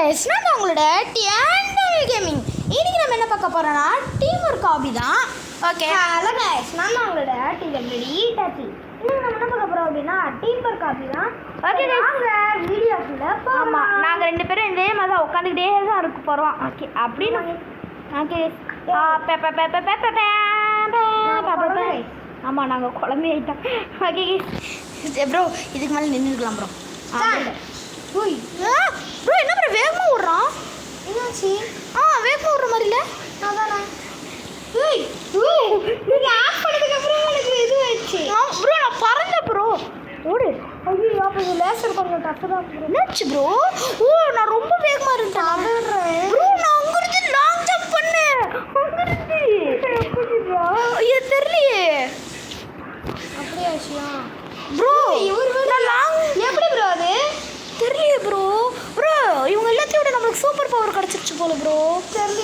Guys, நான் உங்களோட TNW gaming. இன்னைக்கு நம்ம என்ன பார்க்க போறோம்னா டீம் ஒர்க் ஹாபி தான். ஓகே, ஹலோ கைஸ், நான் உங்களோட டிஎன்டபிள்யூ டாச்சி. இன்னைக்கு நம்ம என்ன பார்க்க போறோம் அப்படின்னா டீம் ஒர்க் ஹாபி தான். ஓகே, நாங்க வீடியோக்குள்ள ஆமா, நாங்க ரெண்டு பேரும் இதே மாதிரி தான் உட்காந்துக்கிட்டே தான் இருக்க போறோம். ஓகே, அப்படின்னு ஓகே. ஆமா, நாங்க குழம்பு ஐட்டம். ஓகே ப்ரோ, இதுக்கு மேலே நின்றுக்கலாம் ப்ரோ. ப்ரோ என்ன ப்ரோ வேகமாக விட்றான்? என்னாச்சு? வேகமாக விட்ற மாதிரி இல்லை. அதானே நீங்கள் ஆஃப் பண்ணதுக்கப்புறம் எனக்கு இது ஆயிடுச்சு. ப்ரோ நான் பறந்தேன் ப்ரோ. ஓடு. ஐயோ, அப்போ இது லேசர் கொஞ்சம் டஃப்பு தான். என்னாச்சு ப்ரோ? நான் ரொம்ப வேகமாக இருந்தேன் ப்ரோ. நான் அங்கிருந்து லாங் ஜம்ப் பண்ணேன். அங்கிருந்து இது தெரியலையே. அப்படியே விஷயம் ப்ரோ. இவர் லாங் எப்படி ப்ரோ? அது தெரியலையே ப்ரோ. ப்ரோ இவங்க எல்லாத்தையும் விட நம்மளுக்கு சூப்பர் பவர் கிடச்சிருச்சு போல ப்ரோ. தெரியல.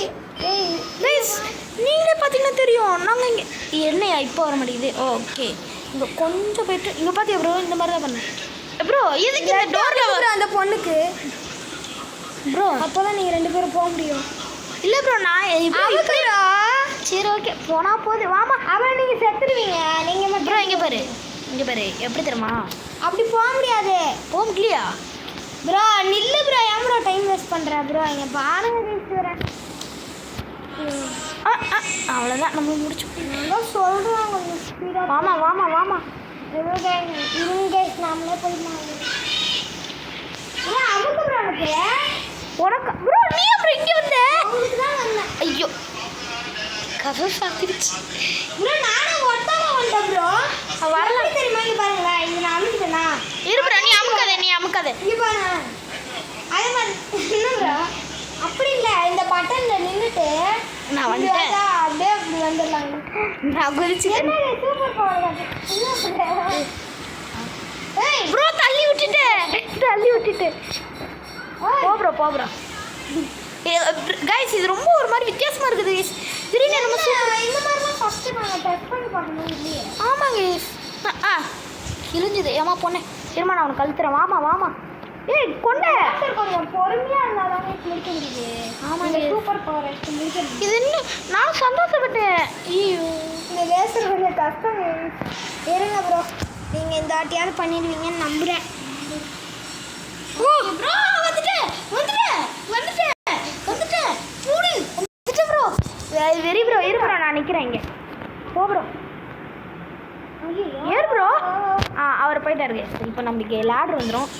நீங்களே பார்த்தீங்கன்னா தெரியும். நாங்கள் இங்கே என்னையா இப்போ வர மாட்டேங்குது. ஓகே, இங்கே கொஞ்சம் போயிட்டு இங்கே பார்த்தியா ப்ரோ? இந்த மாதிரி தான் பண்ணேன் ப்ரோ. எதுக்கு இந்த டோரில் வர அந்த பொண்ணுக்கு ப்ரோ? அப்போ தான் நீங்கள் ரெண்டு பேரும் போக முடியும். இல்லை ப்ரோ, நான் இப்படி சரி ஓகே போனால் போகுது. வாமா, அவன் நீங்கள் செத்துடுவீங்க. நீங்கள் ப்ரோ இங்கே பாரு, இங்கே பாரு எப்படி தெரியுமா? அப்படி போக முடியாது. போக முடியலையா ப்ரோ? நில்லு ப்ரோ. ஏன் ப்ரோ டைம் வேஸ்ட் பண்ணுற ப்ரோ? இங்கே பாருங்க வேஸ்ட் வரேன். அவ்வளோதான், நம்ம முடிச்சு சொல்கிறோம். கொஞ்சம் ஸ்பீடாக வாமா வாமா வாமா. இவங்க நாமளே போயிடலாம். அமுக்கு ப்ரோ. எனக்கு உனக்கு ப்ரோ. நீ அப்புறம் இங்கே வந்த? அவங்களுக்கு தான் வந்தேன். ஐயோ, கதை சாத்திடுச்சு ப்ரோ. நானும் ஒருத்தவங்க வந்துட்டேன் ப்ரோ. வரலாம் தெரியுமா? இங்கே பாருங்களேன், இது நான் அமுக்கிட்டேனா? இரு ப்ரோ, நீ அமுக்காத, நீ அமுக்காத. இங்கே பாருங்க. அதே மாதிரி என்ன ப்ரோ? அப்படி இல்லை, இந்த பட்டனில் நின்றுட்டு நான் வந்துட்டேன். அப்படியே அப்படி வந்துடலாங்க. நான் குதிச்சு சூப்பர் பவர் ப்ரோ. தள்ளி விட்டுட்டு போ ப்ரோ, போ ப்ரோ. கைஸ், இது ரொம்ப ஒரு மாதிரி வித்தியாசமாக இருக்குது. திடீர்னு நம்ம இந்த மாதிரிலாம் ஃபஸ்ட்டு நாங்கள் டெஸ்ட் பண்ணி பார்க்கணும் இல்லையே. ஆமாங்க. கிழிஞ்சுது. ஏமா பொண்ணே, இருமா நான் உனக்கு கழுத்துறேன். வாமா வாமா. ஏய் கொண்டே, கொஞ்சம் பொறுமையாக இருந்தால் தானே முடிக்க முடியுது. ஆமாங்க, சூப்பர் பவர் முடிக்க முடியும். இது இன்னும் நான் சந்தோஷப்பட்டேன். ஐயோ, இந்த லேசர் கொஞ்சம் கஷ்டம். இருங்க ப்ரோ, நீங்கள் இந்த ஆட்டியாவது பண்ணிடுவீங்கன்னு நம்புகிறேன். ஓ ப்ரோ, வந்துட்டேன் ப்ரோ. Very bro. இரு ப்ரோ, நான் நிற்கிறேன் இங்கே. போ ப்ரோ. ஏறு ப்ரோ. அவர் போயிட்டாரு. இப்போ நம்மளுக்கு லேடர் வந்துடும்.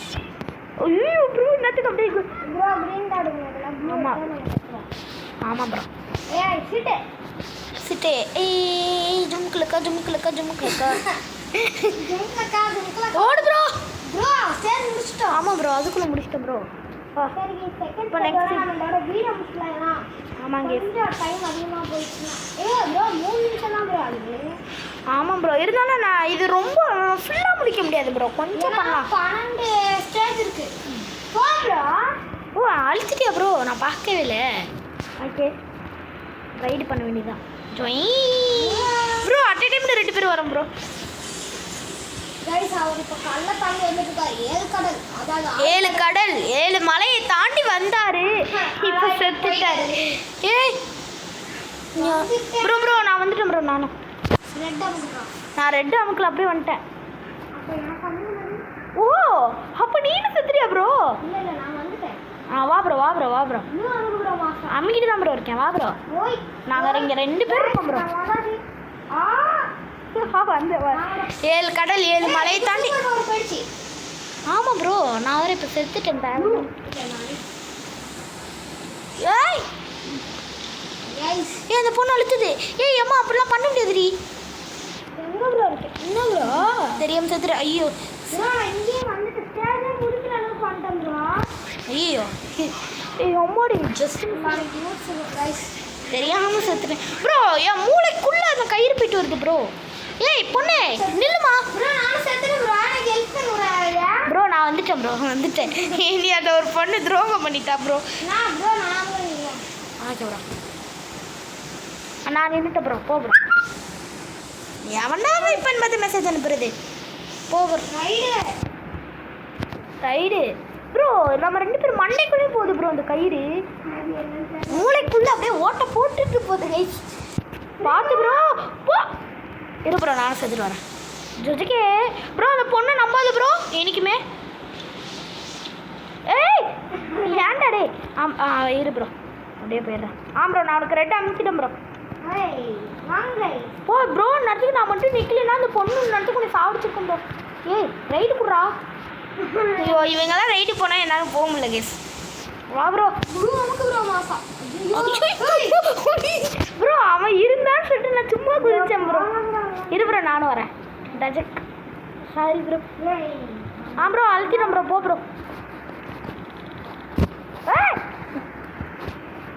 ஐயோ ப்ரோ, என்னத்துக்கு அப்படியே ப்ரோ? Green ladder. ஆமாம் ஆமாம் ப்ரோ. சிட்டு ஜும்குலக்கா ஓடு ப்ரோ. ப்ரோ சரி முடிச்சிட்டோம். ஆமாம் ப்ரோ, அதுக்குள்ளே முடிச்சிட்டோம் ப்ரோ. இப்போ நெக்ஸ்ட் ஆமாங்க, டைம் அதிகமாக போயிடுச்சுன்னா ப்ரோ 3 நிமிஷம் தான் ப்ரோ ஆகுது. ஆமாம் ப்ரோ, இருந்தாலும் நான் இது ரொம்ப ஃபுல்லாக முடிக்க முடியாது ப்ரோ. கொஞ்சம் பண்ணலாம். 12 ஸ்டேஜ் இருக்குது. போ ப்ரோ. அழுத்திட்டியா ப்ரோ? நான் பார்க்கவே இல்லை. ஓகே, ரைடு பண்ண வேண்டியதான். ஜொய் ப்ரோ. அட் டைமில் 2 பேர் வரோம் ப்ரோ. அவர் இப்போ கல்லை தாண்டி வந்துட்டுருக்காரு. 7 கடல் 7 மலையை தாண்டி வந்தாரு. இப்போ செத்துட்டாரு. ஏய் ப்ரோ நான் வந்துட்டேன் ப்ரோ. நான் ரெட் அமுக்கில் அப்படியே வந்துட்டேன். ஓ, அப்போ நீனும் செத்துறியா ப்ரோ? வா ப்ரோ அம்மிக்கிட்டு தான் ப்ரோ இருக்கேன். வா ப்ரோ, நாங்கள் இங்கே 2 பேர் இருக்கோம் ப்ரோ. வந்து 7 கடல் 7 மலையை தாண்டி. ஆமாம் ப்ரோ, நான் வேறு இப்போ செத்துட்டேன். ஏய் அந்த பொண்ணு அழுத்துது. ஏய் அம்மா, அப்படிலாம் பண்ண முடியாதுடி. எங்கே ப்ரோ இருக்கு? என்ன ப்ரோ தெரியாமல் செத்துட்டு? ஐயோ, ஐயோ அம்மாடி, ஜஸ்ட் தெரியாமல் செத்துட்டேன் ப்ரோ. என் மூளைக்குள்ளே அந்த கயிறு போயிட்டு வருது ப்ரோ. ஏய் பொண்ணே நில்லுமா. ப்ரோ நான் வந்துட்டேன் ப்ரோ, வந்துட்டேன். நீ அந்த ஒரு பொண்ணு துரோகம் பண்ணிட்டா ப்ரோ. ஓகே ப்ரோ, நான் நின்றுட்டேன் ப்ரோ. போ ப்ரோ. எவனா இப்போ பார்த்து மெசேஜ் அனுப்புறது? போ ப்ரோ. ரைடு ப்ரோ நம்ம 2 பேரும் மண்டைக்குள்ளே போகுது ப்ரோ அந்த கயிறு மூளைக்குள்ளே அப்படியே ஓட்ட போட்டுட்டு போகுது கைஸ் பார்த்து ப்ரோ போ இரு ப்ரோ நானும் செஞ்சுட்டு வரேன் ஜோஜிக்கே ப்ரோ அந்த பொண்ணை நம்பாது ப்ரோ எனக்குமே ஏய் ஏன்டா டே இரு ப்ரோ அப்படியே போயிடுறேன் ப்ரோ நான் உனக்கு ரெட் அமுச்சிட்டேன் ப்ரோ போ ப்ரோ நேரத்துக்கு நான் மட்டும் நிற்கலன்னா அந்த பொண்ணு நேரத்துக்கு உன்னை சாப்பிடுச்சிருக்கேன் ப்ரோ ஏய் ரைடு குடுறா ஐயோ இவங்கெல்லாம் ரைடு போனால் என்னால் போக முடியல கேஸ் வா ப்ரோ ப்ரோ அவன் இருந்தான்னு சொல்லிட்டு நான் சும்மா குதிச்சேன் ப்ரோ இரு ப்ரோ நானும் வரேன் டஜக் சாரி ப்ரோ ப்ரோ அழுத்திட்டேன் ப்ரோ போ ப்ரோ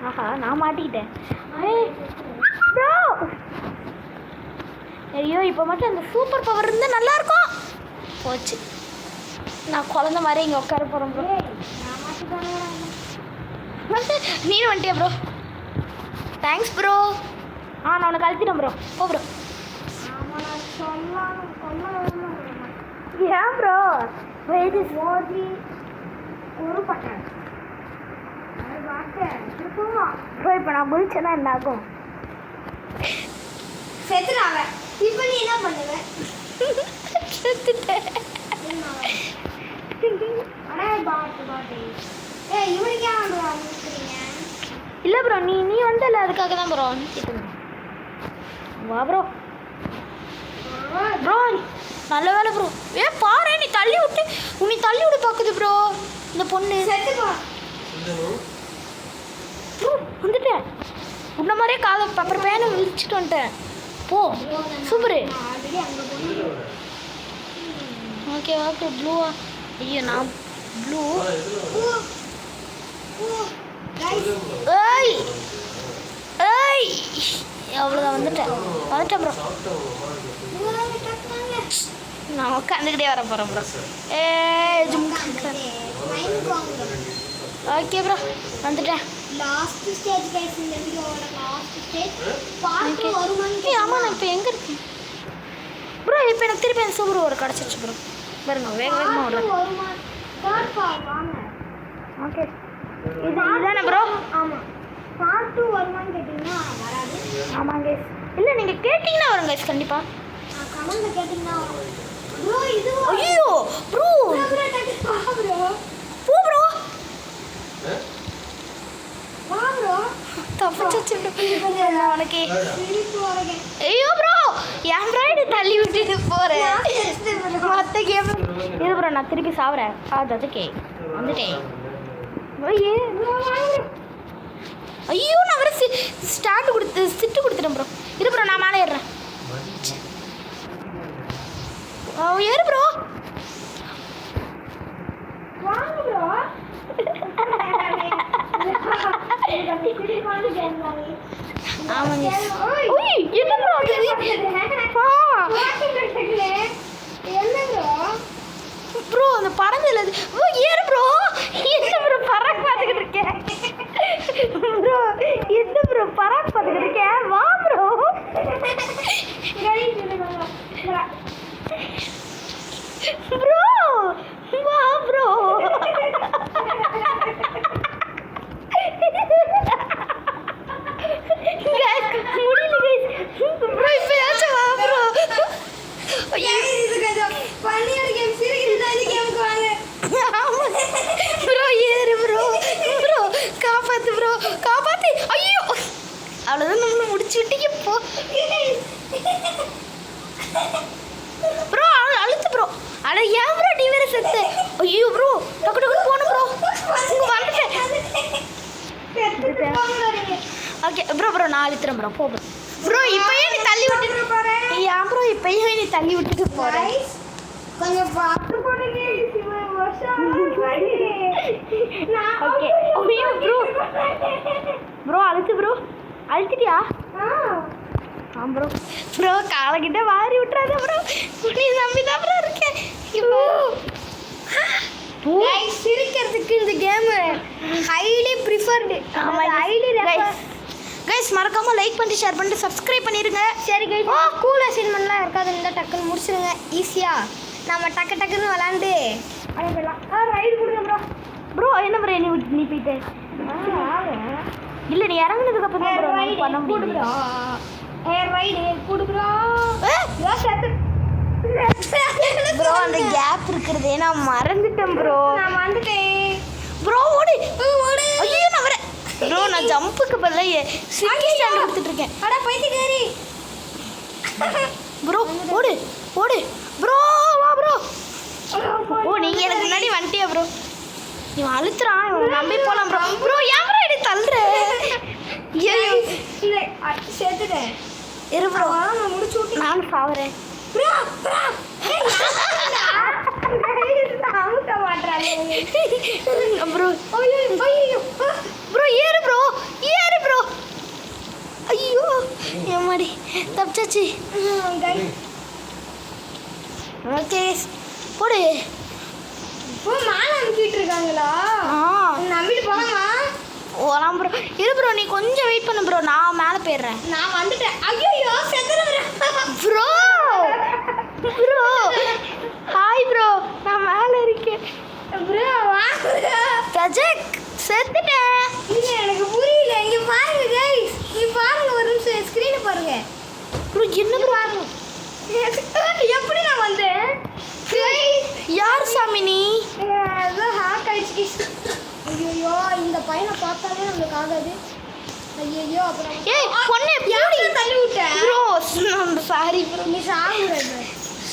ஆஹா நான் மாட்டிக்கிட்டேன் ப்ரோ ஐயோ இப்போ மட்டும் அந்த சூப்பர் பவர் இருந்தால் நல்லாயிருக்கும் போச்சு நான் குழந்த மாதிரி இங்கே உட்கார போகிறேன் ப்ரோ நீனும் வந்துட்டியா ப்ரோ தேங்க்ஸ் ப்ரோ நான் உனக்கு அழுத்திட்டேன் ப்ரோ போ ப்ரோ ஏன் ப்ரோ வெயிட் மோதி ஒரு பட்டன் ப்ரோ இப்போ நான் குதிச்சேன்னா என்ன ஆகும் செத்துறாங்க இப்போ நீ என்ன பண்ணுவ செத்துட்டேன் இவனுக்கு ஏன் அனுப்புறீங்க இல்லை ப்ரோ நீ வந்தல அதுக்காக தான் ப்ரோ வா ப்ரோ ப்ரோ நல்ல வேலை ப்ரோ பாரு நீ தள்ளி விட்டு பார்க்குது ப்ரோ இந்த பொண்ணு செத்துப்பா ப்ரோ வந்துட்டேன் உன்ன மாதிரியே காலை அப்புறம் பேனை விழிச்சிட்டு வந்துட்டேன் போ சூப்பரு ஓகே ப்ளூவா ஐயோ நான் ப்ளூ ஏய் ஏய் அவ்வளோதான் வந்துட்டேன் ப்ரோ நான் உட்காந்துக்கிட்டே வர போகிறேன் ப்ரோ ஓகே ப்ரோ வந்துட்டேன் லாஸ்ட் ஸ்டேஜ் கைஸ் இந்த வீடியோவோட லாஸ்ட் ஸ்டேஜ் பார்ட் வருமான்னு ஆமாம் நான் இப்போ எங்கே இருக்கேன் ப்ரோ இப்போ எனக்கு திருப்பி அந்த சூப்பர் ஒரு கிடச்சிச்சு ப்ரோ பாருங்க வேகமாக விடுறேன் வருமா தேர்ட் பார்ட் வாங்க ஓகே இதுதானே ப்ரோ ஆமாம் பார்ட் 2 வருமான்னு கேட்டிங்கன்னா வராது ஆமாங்க இல்லை நீங்கள் கேட்டிங்கன்னா வரும் கைஸ் கண்டிப்பாக கமெண்ட்ல கேட்டிங்கன்னா ப்ரோ இது ஐயோ ப்ரோ ப்ரோ போ ப்ரோ வா ப்ரோ தப்பிச்சு உனக்கு சிரிப்பு வரங்க ஐயோ ப்ரோ என் ப்ரைடு தள்ளி விட்டுட்டு போகிறேன் மற்ற கேம் இது ப்ரோ நான் திருப்பி சாப்பிட்றேன் ஜஜக்கே வந்துட்டேன் ஐயோ நான் வர ஸ்டாண்டு சிட்டு கொடுத்துட்டேன் ப்ரோ இரு ப்ரோ நான் மேலே ஏறுறேன் ஏறு ப்ரோ வாங்க ப்ரோ ஆமாங்க என்ன ப்ரோ ப்ரோ அந்த பறந்ததுல ஏறு ப்ரோ என்ன ப்ரோ பறக்க பார்த்துக்கிட்டு இருக்கேன் ப்ரோ என்ன ப்ரோ பறக்க பார்த்துக்கிட்டு இருக்கேன் வா ப்ரோ ப்ரோ வா ப்ரோ முடியல ப்ரோ இப்பயாச்சும் வா ப்ரோ ப்ரோ ஏறு ப்ரோ ப்ரோ காப்பாத்து ப்ரோ காப்பாத்து ஐயோ அவ்வளோதான் நம்மளை முடிச்சு விட்டீங்க போ ப்ரோ அழுத்து ப்ரோ அட ஏன் ப்ரோ நீ வேற செத்து ஐயோ ப்ரோ டக்கு டக்கு போகணும் ப்ரோ இங்கே வந்துட்டேன் ஓகே ப்ரோ நான் அழுத்துறேன் ப்ரோ போ ப்ரோ இப்போயே நீ தள்ளி விட்டுட்டு போகிறேன் ஏன் ப்ரோ இப்போயே நீ தள்ளி விட்டுட்டு போகிறேன் கொஞ்சம் பார்த்து போடுங்க ஓகே ப்ரோ ப்ரோ அழுத்து ப்ரோ அழுத்திட்டியா ப்ரோ காலக்கிட்ட வாரி விட்டுறாத ப்ரோ நீ நம்பி தான் ப்ரோ இருக்கேன் சிரிக்கிறதுக்கு இந்த game highly preferred highly guys மறக்காம லைக் பண்ணிட்டு ஷேர் பண்ணிட்டு சப்ஸ்கிரைப் பண்ணிடுங்க சரி கைஸ் கூல் அசைன்மெண்ட்லாம் இருக்காது இருந்தால் டக்குன்னு முடிச்சிடுங்க ஈஸியாக நம்ம டக்குன்னு விளாண்டு ரைடு கொடுங்க ப்ரோ ப்ரோ என்ன ப்ரோ நீ போயிட்டு இல்லை நீ இறங்குனதுக்கு அப்புறம் ப்ரோ பண்ண முடியும் ப்ரோ அந்த கேப் இருக்கிறதே நான் மறந்துட்டேன் ப்ரோ ப்ரோ ஓடு ஐயோ நான் வரேன் ப்ரோ நான் ஜம்புக்கு பதிலாக ஸ்விக்கி ஸ்டாண்ட் கொடுத்துட்டு இருக்கேன் ப்ரோ ஓடு ஓடு ப்ரோ வா ப்ரோ ஓ நீங்கள் எனக்கு முன்னாடி வந்துட்டியா ப்ரோ இவன் அழுத்துறான் இவன் நம்பி போகலாம் ப்ரோ ப்ரோ ஏன் ப்ரோ எடுத்து தள்ளுற சேர்த்துட்டேன் இரு ப்ரோ நான் முடிச்சு விட்டு நானும் சாவுறேன் ப்ரோ ப்ரோ ஏறு ப்ரோ ஏறு ப்ரோ ஐயோ ஏமாடி தப்பிச்சாச்சு ஓகே போடு மேல அனுப்பிட்டு இருக்காங்களா நம்பிட்டு போலாமா ஓலாம் ப்ரோ இரு ப்ரோ நீ கொஞ்சம் வெயிட் பண்ணு ப்ரோ நான் மேலே போயிடுறேன் நான் வந்துட்டேன் ஐயோ செத்துறேன் ப்ரோ ப்ரோ ஹாய் ப்ரோ நான் மேலே இருக்கேன் ப்ரோ வா பிரஜெக் செத்துட்டேன் இல்ல எனக்கு புரியல இங்க பாருங்க गाइस நீ பாருங்க ஒரு நிமிஷம் ஸ்கிரீனை பாருங்க ப்ரோ என்ன ப்ரோ எப்படி நான் வந்தேன் யார் சாமி நீ அது ஹேக் ஆயிடுச்சு ஐயோ இந்த பையனை பார்த்தாலே நமக்கு ஆகாது ஐயோ அப்புறம் ஏய் பொண்ணு யாரை தள்ளி விட்டேன் ப்ரோ சாரி ப்ரோ நீ சாகுறது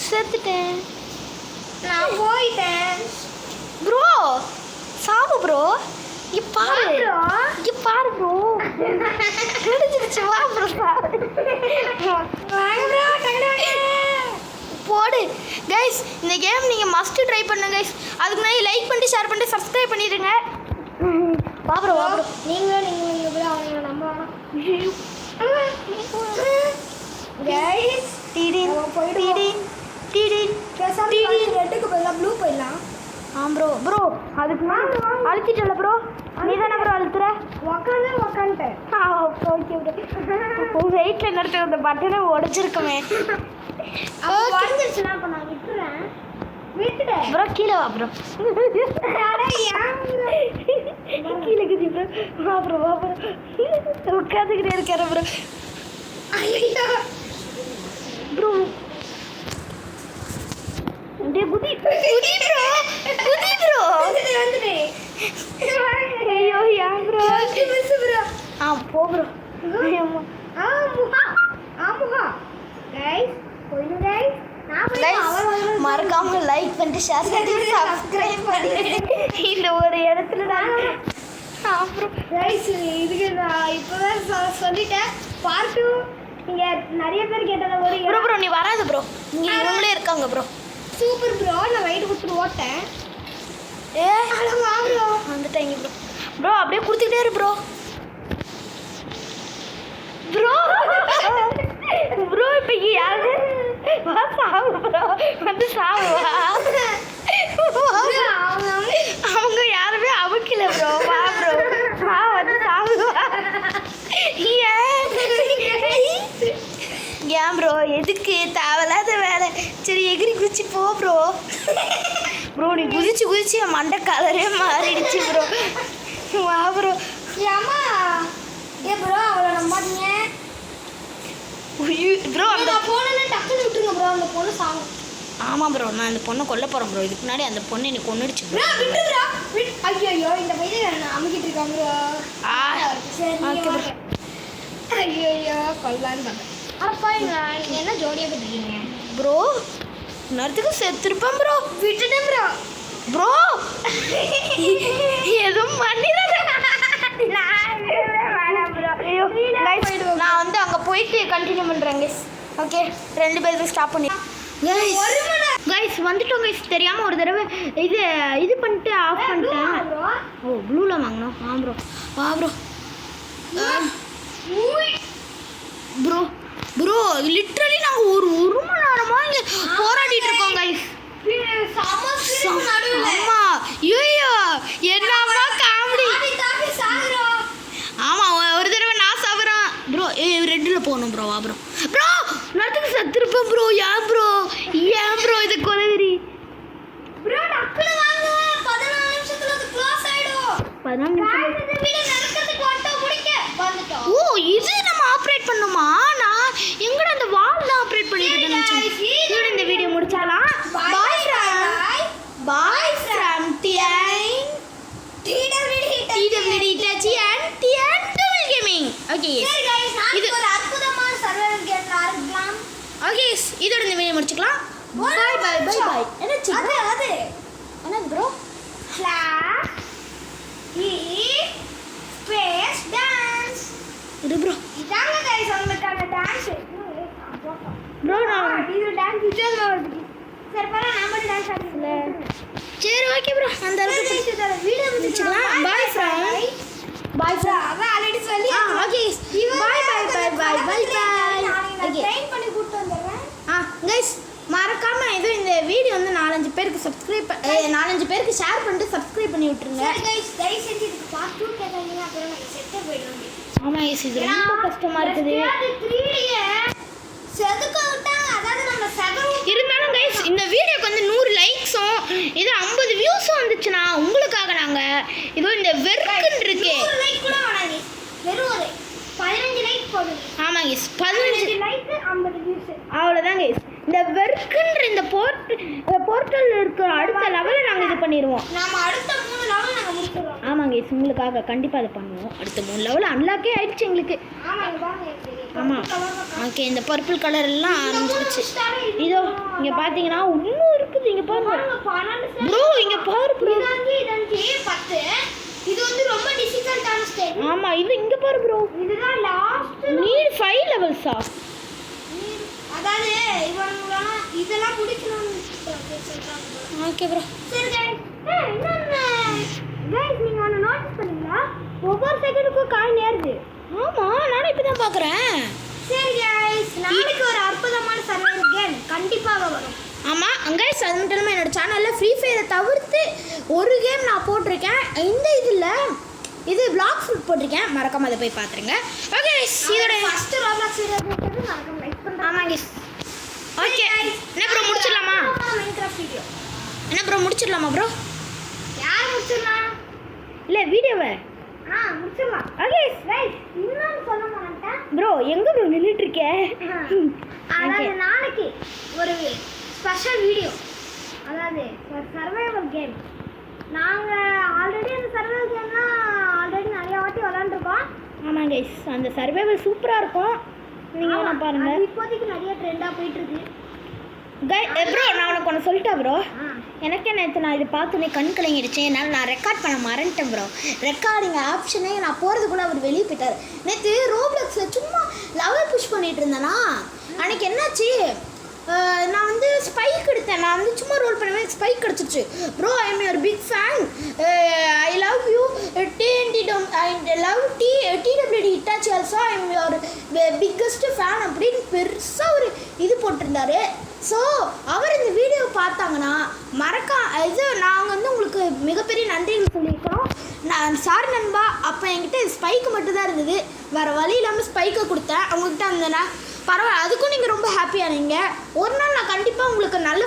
செத்துட்டேன் நான் போயிட்டேன் ப்ரோ சாவு ப்ரோ இங்க பாரு bro. இங்க பாரு ப்ரோ முடிஞ்சிருச்சு வா ப்ரோ வாங்க bro டக்கு போடு கைஸ் இந்த கேம் நீங்கள் மஸ்ட்டு ட்ரை பண்ணுங்க கைஸ் அதுக்கு முன்னாடி லைக் பண்ணிட்டு ஷேர் பண்ணிட்டு சப்ஸ்கிரைப் பண்ணிடுங்க வா ப்ரோ வா ப்ரோ நீங்க bro அவங்கள நம்ப வேணாம் गाइस டிடின் டிடின் டிடின் பேசாம ரெட்டுக்கு பதிலா ப்ளூ போயிடலாம் ப்ரோ ப்ரோ அதுக்கு அழுத்திட்டல ப்ரோ நீ தானே ப்ரோ அழுத்துற உக்காந்துட்டேன் ஓகே ப்ரோ உங்கள் வெயிட்டில் நடத்துகிற அந்த பட்டனை உடச்சிருக்குமே உடஞ்சிருச்சுன்னா அப்போ நான் விட்டுட்டேன் ப்ரோ கீழே வா ப்ரோ கீழே குதி ப்ரோ வா ப்ரோ வா ப்ரோ உட்காந்துக்கிட்டே இருக்கார ப்ரோ ப்ரோ அப்படியே குதி குதி ப்ரோ குதி ப்ரோ ஐயோ ஏன் ப்ரோ போ ப்ரோ மறக்காம லைக் பண்ணிட்டு ஷேர் பண்ணிட்டு சப்ஸ்கிரைப் பண்ணிட்டு இந்த ஒரு இடத்துல அப்புறம் இதுக்கு நான் இப்போதான் சொல்லிட்டேன் பார்ட் 2 நீங்க நிறைய பேர் கேட்டத ஒரு ப்ரோ ப்ரோ நீ வராது ப்ரோ இங்கே இவங்களே இருக்காங்க ப்ரோ சூப்பர் ப்ரோ நான் ரைட் கொடுத்துட்டு ஓட்டேன் ஏ வா ப்ரோ வந்துட்டாங்க ப்ரோ ப்ரோ அப்படியே கொடுத்துக்கிட்டே இரு ப்ரோ ப்ரோ ப்ரோ இப்போ யாரு வா சாவு ப்ரோ வந்து சாவு வா அவங்க யாருமே அமுக்கல ப்ரோ வா ப்ரோ வா வந்து சாவு வா ஏன் ப்ரோ எதுக்கு தேவையில்லாத வேலை சரி எகிரி குதிச்சு போ ப்ரோ ப்ரோ நீ குதிச்சு குதிச்சு என் மண்டை கலரே மாறிடுச்சு ப்ரோ வா ப்ரோ அம்மா ஏ ப்ரோ அவளை நம்பாதீங்க ப்ரோ அந்த பொண்ணு டக்குன்னு விட்டுருங்க ப்ரோ அந்த பொண்ணு சாகும் ஆமாம் ப்ரோ நான் அந்த பொண்ணை கொல்ல போகிறேன் ப்ரோ இதுக்கு முன்னாடி அந்த பொண்ணு எனக்கு கொன்னுடுச்சு ப்ரோ விட்டுருடா ஐயோ இந்த பையன் அமுக்கிட்டு இருக்காங்க ப்ரோ சரி ஓகே ப்ரோ ஐயோ கொல்லான்னு பார்த்தேன் அப்பா நீங்கள் என்ன ஜோடியாக போட்டுருக்கீங்க ப்ரோ நேரத்துக்கு செத்துருப்பேன் ப்ரோ விட்டுட்டேன் ப்ரோ ப்ரோ எதுவும் பண்ணிடுறேன் நான் வந்து அங்கே போயிட்டு கண்டினியூ பண்ணுறேன் கைஸ் ஓகே 2 பேருக்கு ஸ்டாப் பண்ணி கைஸ் வந்துட்டோம் கைஸ் தெரியாமல் ஒரு தடவை இது பண்ணிட்டு ஆஃப் பண்ணிட்டேன் ஓ ப்ளூவில் வாங்கினோம் ப்ரோ வா ப்ரோ ப்ரோ ப்ரோ லிட்ரலி நாங்கள் ஒரு மணி நேரமாக இங்கே போராடிட்டு இருக்கோம் கைஸ் ஆமா ஐயோ என்னம்மா காமெடி ஆமாம் ஒரு தடவை நான் சாப்பிட்றேன் ப்ரோ ரெட்டில் போகணும் ப்ரோ வா ப்ரோ ப்ரோ நேரத்துக்கு செத்துருப்பேன் ப்ரோ ஏன் ப்ரோ இதை கொலவெறி ப்ரோ டக்குனு வாங்க 14 நிமிஷத்துல அது க்ளோஸ் ஆயிடும் 14 நிமிஷம். இந்த வீடியோ நடக்கிறதுக்கு மட்டும் முடிக்க வந்துட்டோம். ஓ இது நம்ம ஆப்ரேட் பண்ணுமா? நான் எங்கட அந்த வால் தான் ஆப்ரேட் பண்ணிட்டு இருந்தேன். இதோட இந்த வீடியோ முடிச்சிடலாம். Bye from TWD Itachi and TWD Gaming. Okay இது ஒரு அற்புதமான சர்வைவல் கேம் ஆரம்பிக்கலாம். ஓகே இதோட இந்த வீடியோ முடிச்சுக்கலாம். பாய். என்ன அது என்ன ப்ரோ? Space dance. இது ப்ரோ. இதாங்க गाइस உங்களுக்கான டான்ஸ். ப்ரோ நான் இது டான்ஸ் விஜுவல் வருது. சரி பாரு நாம டான்ஸ் ஆடுறோம்ல. சரி ஓகே ப்ரோ. அந்த அளவுக்கு வீடியோ முடிச்சுக்கலாம். பாய் ஃப்ரம் அவ ஆல்ரெடி சொல்லி ஓகே பாய். ஓகே ட்ரெயின் பண்ணி கூட்டி வந்தறேன். गाइस மறக்காம இது இந்த வீடியோ வந்து 4-5 பேருக்கு சப்ஸ்கிரைப் 4-5 பேருக்கு ஷேர் பண்ணிட்டு சப்ஸ்கிரைப் பண்ணி விட்டுருங்க. சரி गाइस தயவு செஞ்சு இதுக்கு பார்ட் 2 கேட்டீங்க அப்புறம் நான் செட் போய்டுவேன். ஆமா गाइस இது ரொம்ப கஷ்டமா இருக்குது. 3D செதுக்க விட்டாங்க. அதாவது நம்ம சகரு இருந்தாலும் गाइस இந்த வீடியோக்கு வந்து 100 லைக்ஸும் இது 50 வியூஸும் வந்துச்சுனா உங்களுக்காக நாங்க இதோ இந்த வெர்க்குன்னு இருக்கே 100 லைக் கூட வேணாங்க. வெறும் ஒரு 15 லைக் போடுங்க. ஆமா गाइस 15 லைக் 50 வியூஸ். அவ்வளவுதான் गाइस. இந்த வெர்க்குன்ற இந்த போர்ட்டல் இருக்கிற அடுத்த லெவல்ல நாங்க இது பண்ணிடுவோம். நாம அடுத்த 3 லெவல் நாங்க முடிச்சிரோம். ஆமா गाइस உங்களுக்காக கண்டிப்பா அதை பண்ணுவோம். அடுத்த 3 லெவல் அன்லாக்கே ஆயிடுச்சு எங்களுக்கு. ஆமா இங்க பாருங்க. ஆமா ஓகே இந்த பர்பிள் கலர் எல்லாம் ஆரம்பிச்சிருச்சு. இதோ இங்க பாத்தீங்கன்னா இன்னும் இருக்குது. இங்க பாருங்க ப்ரோ. இங்க பாரு ப்ரோ. இதாங்க 10. இது வந்து ரொம்ப டிஃபிகல்ட்டான ஸ்டேஜ். ஆமா இது இங்க பாரு ப்ரோ. இதுதான் லாஸ்ட் நீட் 5 லெவல்ஸா? அதாவது இவங்களா இதெல்லாம் முடிக்கணும்னு சொல்றாங்க. Okay bro. சரி गाइस இன்னொன்னு गाइस நீங்க ஒன்னு நோட்டீஸ் பண்ணீங்களா? ஒவ்வொரு செகண்டுக்கும் காயின் ஏறுது. ஆமா நானே இப்பதான் பாக்குறேன். சரி गाइस நாளைக்கு ஒரு அற்புதமான சர்வைவல் கேம் கண்டிப்பா வரும். ஆமா गाइस அது மட்டும் இல்லாம என்னோட சேனல்ல ஃப்ரீ ஃபயரை தவிர்த்து ஒரு கேம் நான் போட்டிருக்கேன். இந்த இதுல இது பிளாக் ஃப்ரூட் போட்டிருக்கேன். மறக்காம அதை போய் பாத்துருங்க. ஓகே गाइस இதோட ஃபர்ஸ்ட் ராப்ளாக்ஸ் வீடியோ போட்டது மறக்காம லைக் பண்ணுங்க. ஆமா गाइस ஓகே என்ன ப்ரோ முடிச்சிடலாமா? மைன்கிராஃப்ட் வீடியோ என்ன ப்ரோ முடிச்சிடலாமா ப்ரோ? யார் முடிச்சிடலாம்? இல்ல வீடியோவை முடிச்சிடலாம். ஓகே गाइस இன்னொன்னு சொல்ல மாட்டேன் ப்ரோ. எங்க ப்ரோ நின்னுட்டு இருக்க? அதாவது நாளைக்கு ஒரு ஸ்பெஷல் வீடியோ. அதாவது ஒரு சர்வைவல் கேம். நாங்கள் ஆல்ரெடி அந்த சர்வைவல் கேம்லாம் ஆல்ரெடி நிறைய வாட்டி விளாண்டுருக்கோம். ஆமாம் கைஸ் அந்த சர்வைவல் சூப்பராக இருக்கும். நீங்கள் வேணா பாருங்க. இப்போதைக்கு நிறைய ட்ரெண்டாக போயிட்டுருக்கு. ப்ரோ நான் உனக்கு ஒன்று சொல்லிட்டா ப்ரோ. எனக்கு நேற்று நான் இது பார்த்தோன்னே கண் கலங்கிடுச்சு. என்னால் நான் ரெக்கார்ட் பண்ண மறந்துட்டேன் ப்ரோ. ரெக்கார்டிங் ஆப்ஷனே நான் போகிறதுக்குள்ளே அவர் வெளியே போயிட்டார். நேற்று ரோப்ளக்ஸில் சும்மா லெவல் புஷ் பண்ணிகிட்டு இருந்தேனா அன்றைக்கி என்னாச்சு நான் வந்து ஸ்பைக் எடுத்தேன். நான் வந்து சும்மா ரோல் பண்ணுவேன் ஸ்பைக் கிடச்சிருச்சு. Bro I am your big fan. I love you I love TWD Itachi also. I am your biggest fan அப்படின்னு பெருசாக ஒரு இது போட்டிருந்தாரு. ஸோ அவர் இந்த வீடியோ பார்த்தாங்கன்னா இது நாங்கள் வந்து உங்களுக்கு மிகப்பெரிய நன்றிகள் சொல்லியிருக்கிறோம். நான் சாரி நண்பா. அப்போ என்கிட்ட ஸ்பைக்கு மட்டும்தான் இருந்தது. வேறு வழி இல்லாமல் ஸ்பைக்கை கொடுத்தேன் அவங்ககிட்ட. அந்த பரவாயில்ல அதுக்கும் நீங்கள் ரொம்ப ஹாப்பியானீங்க. ஒரு நாள் நான் கண்டிப்பாக உங்களுக்கு நல்ல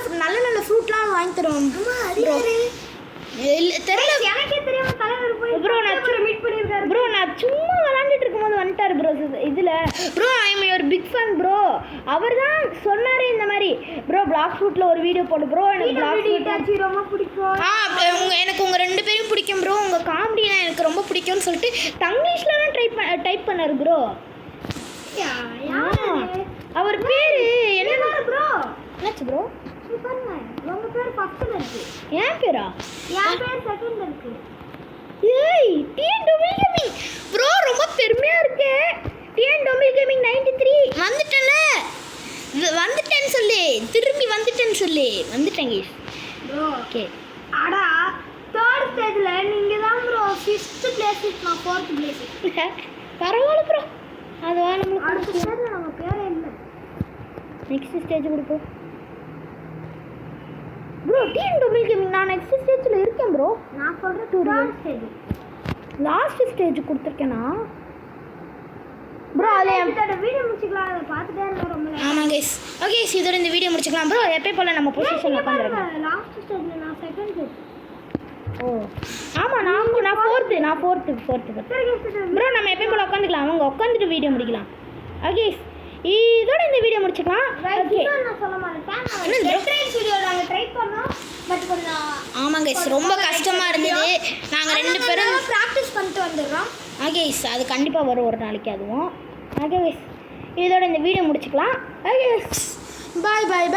ஃப்ரூட்லாம் வாங்கி தருவேன் ப்ரோ. இல்லை தெரியல எனக்கே தெரியாம தலைவர் போய் ப்ரோ. நான் மீட் பண்ணியிருக்காரு ப்ரோ. நான் சும்மா விளாண்டுட்டு இருக்கும்போது வந்துட்டார் ப்ரோ இதில். Bro I am your big fan bro. அவர் தான் சொன்னார் இந்த மாதிரி ப்ரோ பிளாக் ஃப்ரூட்டில் ஒரு வீடியோ போடு ப்ரோ. எனக்கு பிளாக் ஃப்ரூட் ரொம்ப பிடிக்கும். எனக்கு உங்கள் 2 பேரும் பிடிக்கும் ப்ரோ. உங்கள் காமெடினா எனக்கு ரொம்ப பிடிக்கும்னு சொல்லிட்டு தங்கிலீஷ்லாம் டைப் பண்ணார் ப்ரோ. அவர் பேரு என்ன ப்ரோ? என்னாச்சு ப்ரோ? பாருங்க உங்க பேர் ஃபர்ஸ்ட்ல இருக்கு. என் பேரா? என் பேர் செகண்ட்ல இருக்கு. ஏய் TWD Gaming ப்ரோ ரொம்ப பெருமையா இருக்கு. TWD Gaming 93 வந்துட்டேன்னு சொல்லி திரும்பி வந்துட்டேன்னு சொல்லி வந்துட்டேன் गाइस ப்ரோ. ஓகே அடா தேர்ட் ஸ்டேஜ்ல நீங்க தான் ப்ரோ 5th பிளேஸ். நான் 4th பிளேஸ். பரவாயில்ல ப்ரோ. அது நம்ம அடுத்த ஸ்டேஜ்ல நம்ம பேரே இல்ல. நெக்ஸ்ட் ஸ்டேஜ் கொடுப்போம் ப்ரோ. TWD Gaming நான் நெக்ஸ்ட் ஸ்டேஜில் இருக்கேன் ப்ரோ. நான் சொல்கிறேன் தேர்ட் ஸ்டேஜ். லாஸ்ட் ஸ்டேஜ் கொடுத்துருக்கேனா ப்ரோ? அதில் இதோட வீடியோ முடிச்சுக்கலாம். அதை பார்த்துட்டே இருந்தால் ரொம்ப நேரம். ஆமாம் கைஸ் ஓகே இதோட இந்த வீடியோ முடிச்சுக்கலாம் ப்ரோ. எப்போ போல் நம்ம பொசிஷனில் உட்காந்துருக்கோம். லாஸ்ட் ஸ்டேஜில் நான் செகண்ட் ஸ்டேஜ். ஓ ஆமாம் நான் ஃபோர்த்து ப்ரோ நம்ம எப்பயும் போல உட்காந்துக்கலாம் அவங்க உட்காந்துட்டு வீடியோ முடிக்கலாம் ஓகே இதோட இந்த வீடியோ முடிச்சுக்கலாம் ஓகே நான் சொல்ல மாட்டேன் வெட்ரேஜ் வீடியோ நாங்க ட்ரை பண்ணோம் பட் கொஞ்சம் ஆமாங்க ரொம்ப கஷ்டமாக இருந்தது நாங்கள் 2 பேரும் ப்ராக்டிஸ் பண்ணிட்டு வந்துடுறோம் ஓகே அது கண்டிப்பாக வரும் ஒரு நாளைக்கு அதுவும் ஓகே இதோட இந்த வீடியோ முடிச்சுக்கலாம் ஓகே பாய் பாய்